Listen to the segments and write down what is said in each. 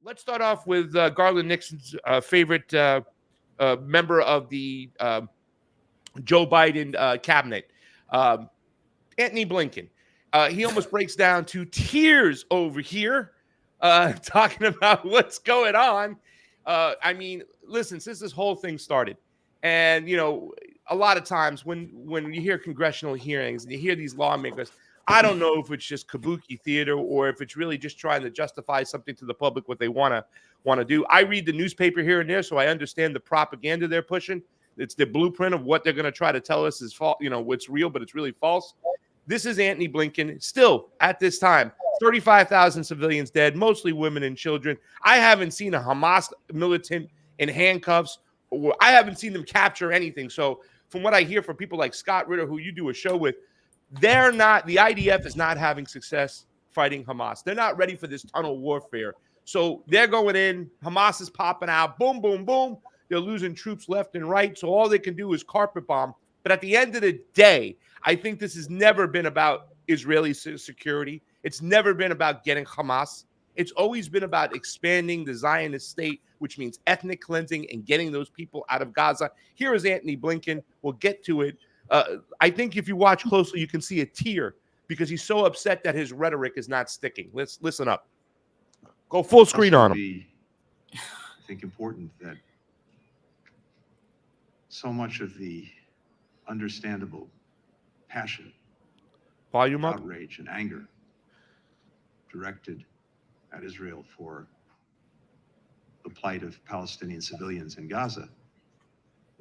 Let's start off with Garland Nixon's favorite member of the Joe Biden cabinet, um, Anthony Blinken. He almost breaks down to tears over here, talking about what's going on. I mean, listen, since this whole thing started, and a lot of times when you hear congressional hearings and you hear these lawmakers, I don't know if it's just kabuki theater or if it's really just trying to justify something to the public what they want to do. I read the newspaper here and there, so I understand the propaganda they're pushing. It's the blueprint of what they're going to try to tell us is false, what's real, but it's really false. This is Anthony Blinken. Still, at this time, 35,000 civilians dead, mostly women and children. I haven't seen a Hamas militant in handcuffs. I haven't seen them capture anything. So from what I hear from people like Scott Ritter, who you do a show with, the IDF is not having success fighting Hamas. They're not ready for this tunnel warfare. So they're going in. Hamas is popping out. Boom, boom, boom. They're losing troops left and right. So all they can do is carpet bomb. But at the end of the day, I think this has never been about Israeli security. It's never been about getting Hamas. It's always been about expanding the Zionist state, which means ethnic cleansing and getting those people out of Gaza. Here is Anthony Blinken. We'll get to it. I think if you watch closely, you can see a tear because he's so upset that his rhetoric is not sticking. Let's listen up. Go full screen on him. I think important that so much of the understandable passion, volume up, outrage, and anger directed at Israel for the plight of Palestinian civilians in Gaza,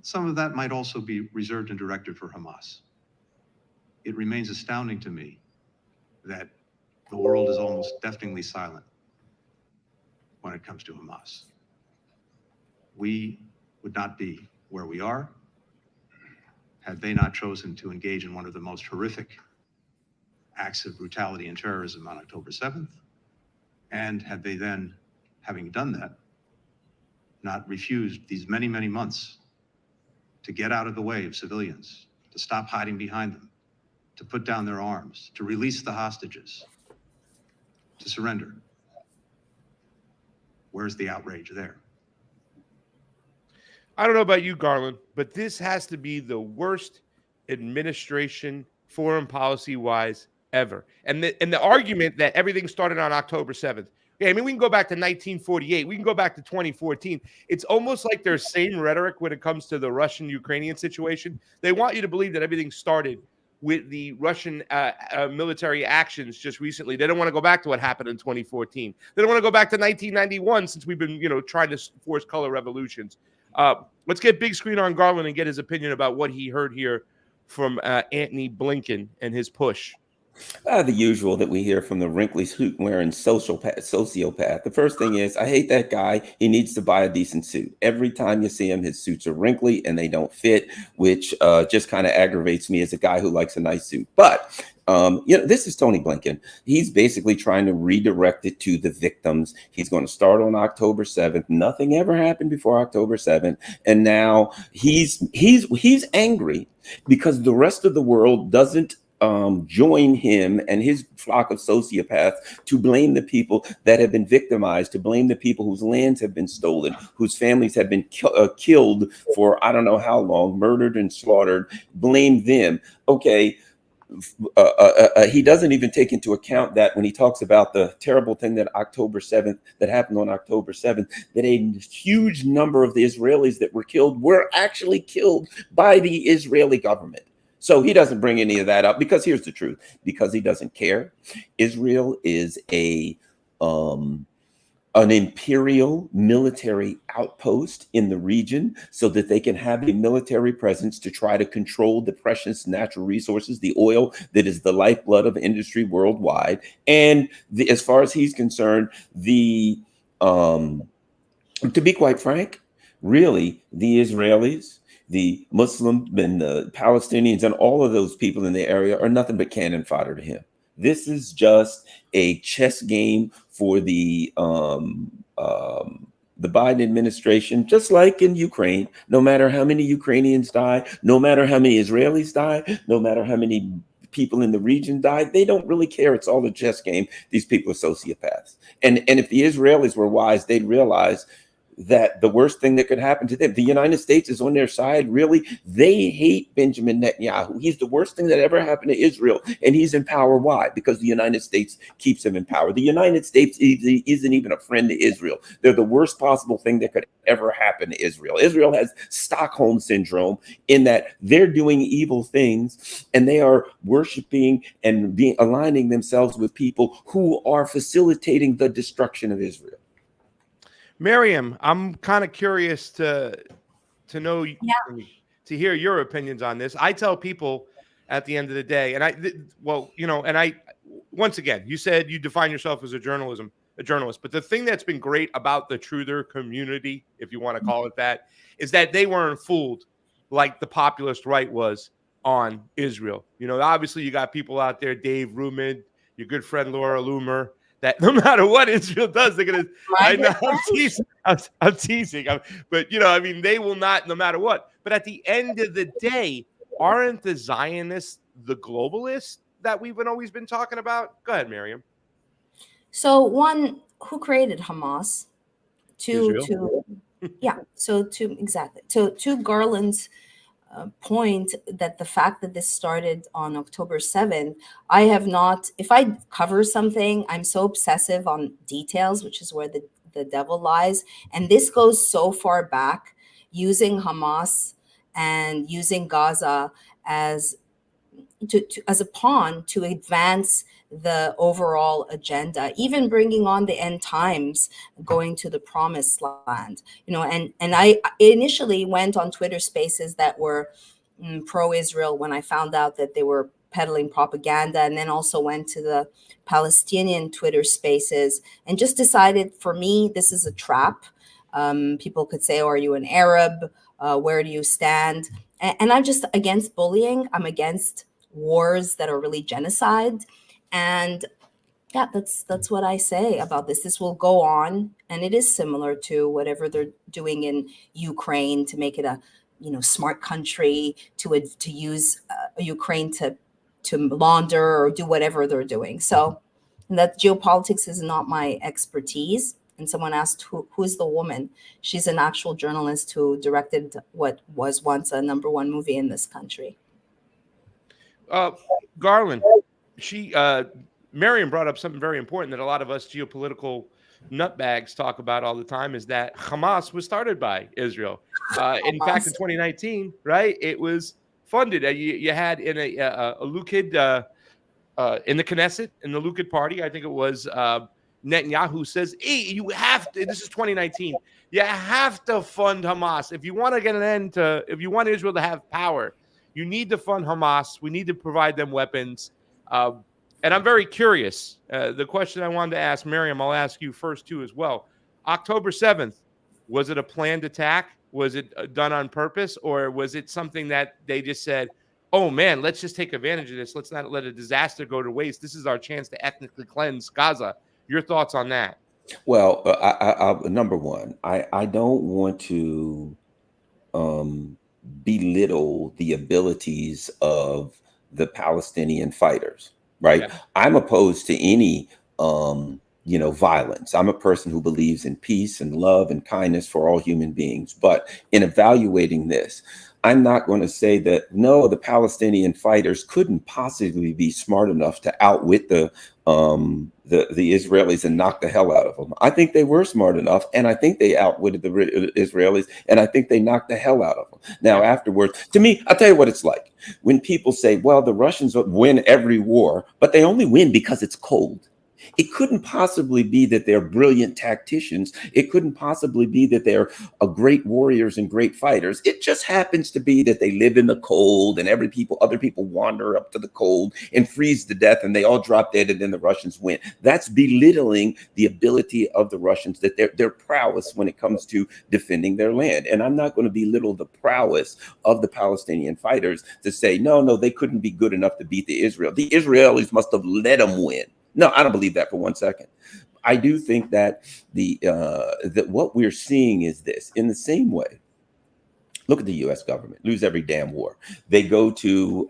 some of that might also be reserved and directed for Hamas. It remains astounding to me that the world is almost deafeningly silent when it comes to Hamas. We would not be where we are had they not chosen to engage in one of the most horrific acts of brutality and terrorism on October 7th. And had they then, having done that, not refused these many, many months to get out of the way of civilians, to stop hiding behind them, to put down their arms, to release the hostages, to surrender. Where's the outrage there? I don't know about you, Garland, but this has to be the worst administration, foreign policy-wise, ever. And the argument that everything started on October 7th. Yeah, I mean, we can go back to 1948. We can go back to 2014. It's almost like their same rhetoric when it comes to the Russian-Ukrainian situation. They want you to believe that everything started with the Russian military actions just recently. They don't want to go back to what happened in 2014. They don't want to go back to 1991 since we've been, trying to force color revolutions. Let's get big screen on Garland and get his opinion about what he heard here from Anthony Blinken and his push. The usual that we hear from the wrinkly suit wearing sociopath. The first thing is, I hate that guy. He needs to buy a decent suit. Every time you see him, his suits are wrinkly and they don't fit, which just kind of aggravates me as a guy who likes a nice suit. But this is Tony Blinken. He's basically trying to redirect it to the victims. He's going to start on October 7th. Nothing ever happened before October 7th. And now he's angry because the rest of the world doesn't join him and his flock of sociopaths to blame the people that have been victimized, to blame the people whose lands have been stolen, whose families have been killed for I don't know how long, murdered and slaughtered. Blame them. Okay. He doesn't even take into account that when he talks about the terrible thing that happened on October 7th, that a huge number of the Israelis that were killed were actually killed by the Israeli government. So he doesn't bring any of that up because here's the truth, because he doesn't care. Israel is an imperial military outpost in the region so that they can have a military presence to try to control the precious natural resources, the oil that is the lifeblood of industry worldwide. And as far as he's concerned, to be quite frank, really, the Israelis, the Muslim and the Palestinians and all of those people in the area are nothing but cannon fodder to him. This is just a chess game for the Biden administration, just like in Ukraine. No matter how many Ukrainians die, no matter how many Israelis die, no matter how many people in the region died. They don't really care. It's all a chess game. These people are sociopaths. And if the Israelis were wise, they'd realize that the worst thing that could happen to them, the United States is on their side. Really, they hate Benjamin Netanyahu. He's the worst thing that ever happened to Israel, and he's in power. Why? Because the United States keeps him in power. The United States isn't even a friend to Israel. They're the worst possible thing that could ever happen to Israel. Israel has Stockholm syndrome in that they're doing evil things, and they are worshiping and aligning themselves with people who are facilitating the destruction of Israel. Marayam, I'm kind of curious to know, to hear your opinions on this. I tell people at the end of the day, and once again, you said you define yourself as a journalist, but the thing that's been great about the truther community, if you want to call it that, is that they weren't fooled like the populist right was on Israel. Obviously you got people out there, Dave Rumid, your good friend Laura Loomer, that no matter what Israel does, they're going to, I know I'm teasing, but they will not, no matter what. But at the end of the day, aren't the Zionists the globalists that we've always been talking about? Go ahead, Marayam. So one, who created Hamas? To Garland's point, that the fact that this started on October 7th, I have not, if I cover something, I'm so obsessive on details, which is where the devil lies. And this goes so far back, using Hamas and using Gaza as a pawn to advance the overall agenda, even bringing on the end times, going to the promised land, and I initially went on Twitter spaces that were pro-Israel when I found out that they were peddling propaganda, and then also went to the Palestinian Twitter spaces and just decided, for me, this is a trap. People could say, oh, are you an Arab? Where do you stand? And I'm just against bullying. I'm against wars that are really genocide. And yeah, that's what I say about this. This will go on, and it is similar to whatever they're doing in Ukraine to make it a smart country, to use Ukraine to launder or do whatever they're doing. So that geopolitics is not my expertise. And someone asked, who's the woman? She's an actual journalist who directed what was once a #1 movie in this country. Garland, Marayam brought up something very important that a lot of us geopolitical nutbags talk about all the time, is that Hamas was started by Israel. In fact, in 2019, right, it was funded. You had in a Likud in the Knesset, in the Likud party, I think it was Netanyahu says, hey, you have to, this is 2019, you have to fund Hamas. If you want to get an end to, if you want Israel to have power, you need to fund Hamas. We need to provide them weapons. And I'm very curious. The question I wanted to ask Marayam, I'll ask you first too as well. October 7th, was it a planned attack? Was it done on purpose? Or was it something that they just said, oh man, let's just take advantage of this. Let's not let a disaster go to waste. This is our chance to ethnically cleanse Gaza. Your thoughts on that? Well, number one, I don't want to belittle the abilities of the Palestinian fighters, right? Yeah. I'm opposed to any, violence. I'm a person who believes in peace and love and kindness for all human beings. But in evaluating this, I'm not going to say that, no, the Palestinian fighters couldn't possibly be smart enough to outwit the Israelis and knock the hell out of them. I think they were smart enough, and I think they outwitted the Israelis, and I think they knocked the hell out of them. Now, afterwards, to me, I'll tell you what it's like. When people say, well, the Russians win every war, but they only win because it's cold. It couldn't possibly be that they're brilliant tacticians. It couldn't possibly be that they're great warriors and great fighters. It just happens to be that they live in the cold, and other people wander up to the cold and freeze to death, and they all drop dead, and then the Russians win. That's belittling the ability of the Russians, that their prowess when it comes to defending their land. And I'm not going to belittle the prowess of the Palestinian fighters to say, no, they couldn't be good enough to beat the Israel. The Israelis must have let them win. No, I don't believe that for 1 second. I do think that that what we're seeing is this. In the same way, look at the U.S. government, lose every damn war. They go to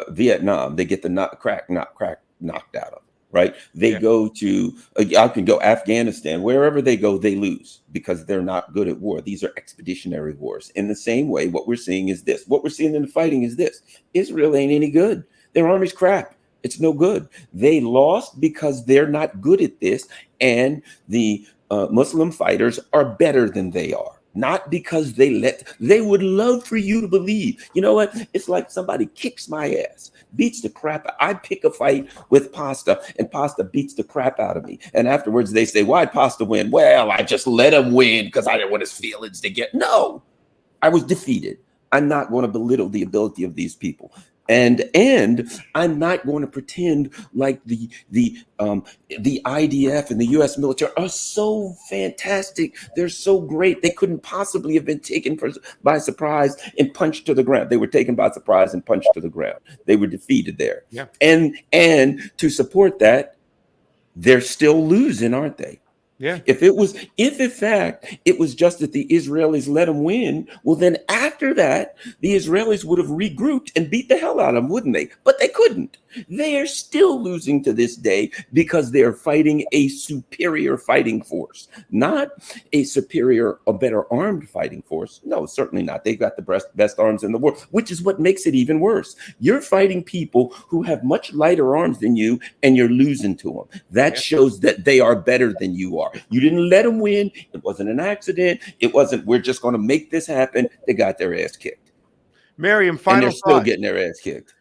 Vietnam, they get the crack knocked out of them, right? They go to, I can go Afghanistan, wherever they go, they lose because they're not good at war. These are expeditionary wars. In the same way, what we're seeing is this. What we're seeing in the fighting is this. Israel ain't any good. Their army's crap. It's no good. They lost because they're not good at this. And the Muslim fighters are better than they are. Not because they would love for you to believe. You know what? It's like somebody kicks my ass, beats the crap. I pick a fight with Pasta and Pasta beats the crap out of me. And afterwards they say, why'd Pasta win? Well, I just let him win because I didn't want his feelings to get. No, I was defeated. I'm not going to belittle the ability of these people. And I'm not going to pretend like the IDF and the U.S. military are so fantastic. They're so great. They couldn't possibly have been taken by surprise and punched to the ground. They were taken by surprise and punched to the ground. They were defeated there. Yeah. And to support that, they're still losing, aren't they? Yeah. If in fact it was just that the Israelis let them win, well, then after that, the Israelis would have regrouped and beat the hell out of them, wouldn't they? But they couldn't. They are still losing to this day because they're fighting a superior fighting force, not a superior or better armed fighting force. No, certainly not. They've got the best arms in the world, which is what makes it even worse. You're fighting people who have much lighter arms than you, and you're losing to them. That shows that they are better than you are. You didn't let them win. It wasn't an accident. It wasn't, we're just going to make this happen. They got their ass kicked. Marayam, And final they're still thought. getting their ass kicked.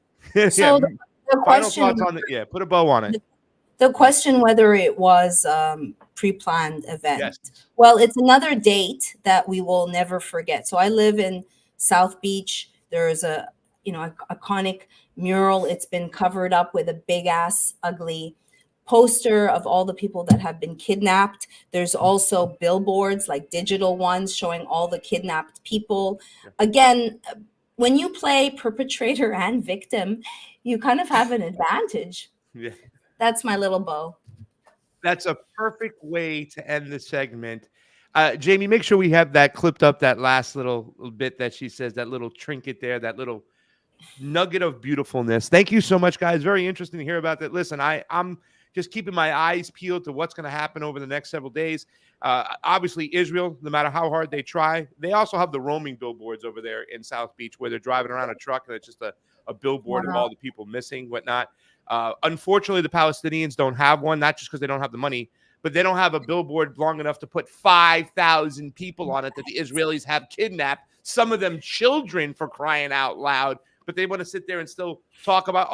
So the Final question, thoughts on the, put a bow on it. the question whether it was pre-planned event. Yes. Well, it's another date that we will never forget. So I live in South Beach. There is a iconic mural. It's been covered up with a big ass ugly poster of all the people that have been kidnapped. There's also billboards, like digital ones, showing all the kidnapped people. Again, when you play perpetrator and victim, you kind of have an advantage. Yeah. That's my little bow. That's a perfect way to end the segment. Jamie, make sure we have that clipped up, that last little bit that she says, that little trinket there, that little nugget of beautifulness. Thank you so much, guys. Very interesting to hear about that. Listen, I'm just keeping my eyes peeled to what's going to happen over the next several days. Obviously, Israel, no matter how hard they try, they also have the roaming billboards over there in South Beach where they're driving around a truck and it's just a billboard of all the people missing, whatnot. Unfortunately, the Palestinians don't have one, not just because they don't have the money, but they don't have a billboard long enough to put 5,000 people on it that the Israelis have kidnapped, some of them children, for crying out loud. But they want to sit there and still talk about,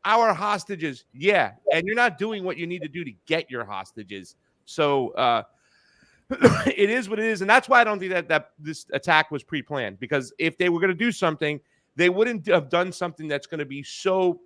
our hostages. Yeah, and you're not doing what you need to do to get your hostages. So it is what it is. And that's why I don't think that this attack was pre-planned, because if they were going to do something, they wouldn't have done something that's going to be so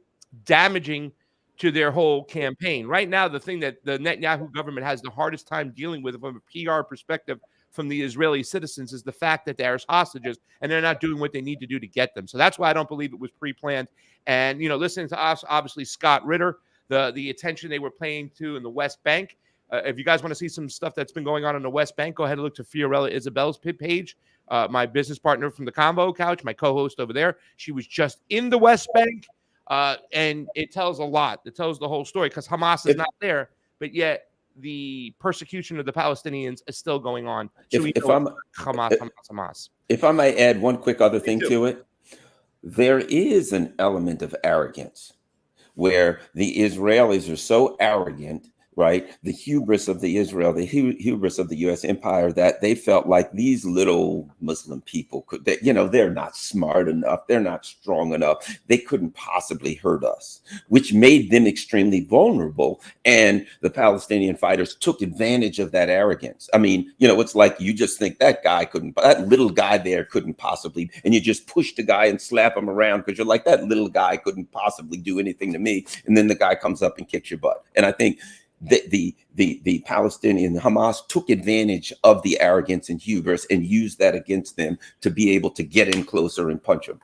damaging to their whole campaign. Right now, the thing that the Netanyahu government has the hardest time dealing with from a PR perspective from the Israeli citizens is the fact that there's hostages and they're not doing what they need to do to get them. So that's why I don't believe it was pre-planned. And, listening to us, obviously, Scott Ritter, the attention they were paying to in the West Bank. If you guys want to see some stuff that's been going on in the West Bank, go ahead and look to Fiorella Isabel's page. My business partner from the Combo Couch, my co-host over there. She was just in the West Bank, and it tells a lot. It tells the whole story because Hamas is not there, but yet the persecution of the Palestinians is still going on. Hamas. If I might add one quick other thing to it, there is an element of arrogance where the Israelis are so arrogant, right? The hubris of the hubris of the U.S. empire, that they felt like these little Muslim people they're not smart enough. They're not strong enough. They couldn't possibly hurt us, which made them extremely vulnerable. And the Palestinian fighters took advantage of that arrogance. I mean, it's like you just think that little guy there couldn't possibly, and you just push the guy and slap him around because you're like, that little guy couldn't possibly do anything to me. And then the guy comes up and kicks your butt. And I think the Palestinian Hamas took advantage of the arrogance and hubris and used that against them to be able to get in closer and punch them.